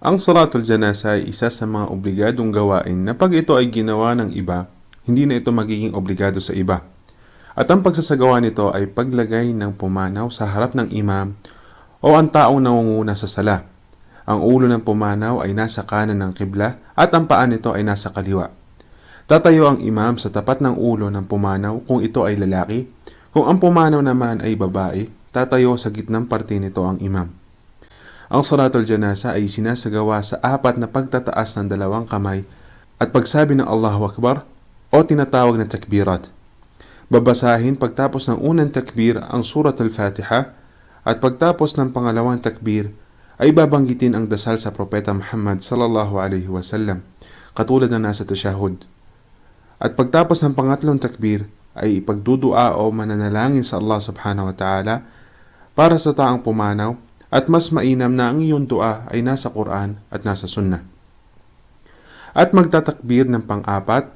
Ang salatul janasa ay isa sa mga obligadong gawain na pag ito ay ginawa ng iba, hindi na ito magiging obligado sa iba. At ang pagsasagawa nito ay paglagay ng pumanaw sa harap ng imam o ang taong nangunguna sa sala. Ang ulo ng pumanaw ay nasa kanan ng kibla at ang paa nito ay nasa kaliwa. Tatayo ang imam sa tapat ng ulo ng pumanaw kung ito ay lalaki. Kung ang pumanaw naman ay babae, tatayo sa gitnang parte nito ang imam. Ang salatul janasa ay sinasagawa sa apat na pagtataas ng dalawang kamay at pagsabi ng Allahu Akbar o tinatawag na takbirat. Babasahin pagtapos ng unang takbir ang surat al-Fatiha at pagtapos ng pangalawang takbir ay babanggitin ang dasal sa Propeta Muhammad sallallahu alaihi wasallam katulad ng nasa tashahud. At pagtapos ng pangatlong takbir ay ipagdudua o mananalangin sa Allah subhanahu wa ta'ala para sa taong pumanaw at mas mainam na ang iyong dua ay nasa Quran at nasa Sunnah. At magtatakbir ng pang-apat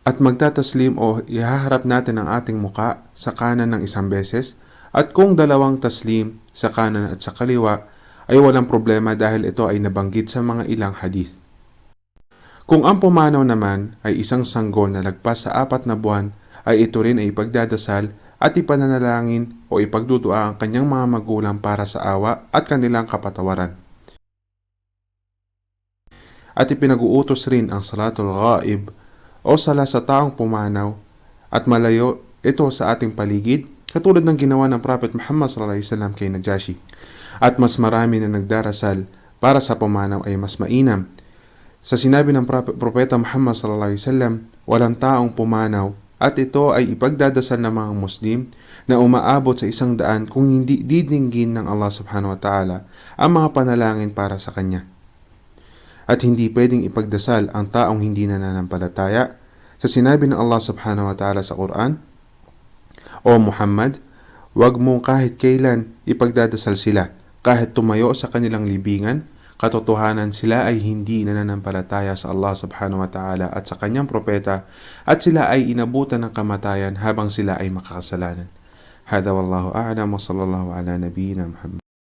at magtataslim o ihaharap natin ang ating muka sa kanan ng isang beses at kung dalawang taslim sa kanan at sa kaliwa ay walang problema dahil ito ay nabanggit sa mga ilang hadith. Kung ang pumanaw naman ay isang sanggol na lagpas sa 4 na buwan ay ito rin ay ipagdadasal at ipananalangin o ipagdudua ang kanyang mga magulang para sa awa at kanilang kapatawaran. At ipinag-uutos rin ang salatul ghaib o sala sa taong pumanaw at malayo ito sa ating paligid katulad ng ginawa ng Prophet Muhammad SAW kay Najashi. At mas marami na nagdarasal para sa pumanaw ay mas mainam. Sa sinabi ng Propeta Muhammad SAW, walang taong pumanaw at ito ay ipagdadasal ng mga Muslim na umaabot sa 100 kung hindi didinggin ng Allah subhanahu wa ta'ala ang mga panalangin para sa kanya. At hindi pwedeng ipagdasal ang taong hindi nananampalataya. Sa sinabi ng Allah subhanahu wa ta'ala sa Quran, O Muhammad, wag mong kahit kailan ipagdadasal sila, kahit tumayo sa kanilang libingan, katotohanan sila ay hindi nananampalataya sa Allah subhanahu wa ta'ala at sa kanyang propeta at sila ay inabutan ng kamatayan habang sila ay makakasalanan. Hada wallahu a'lam wa sallallahu ala nabiyyina Muhammad.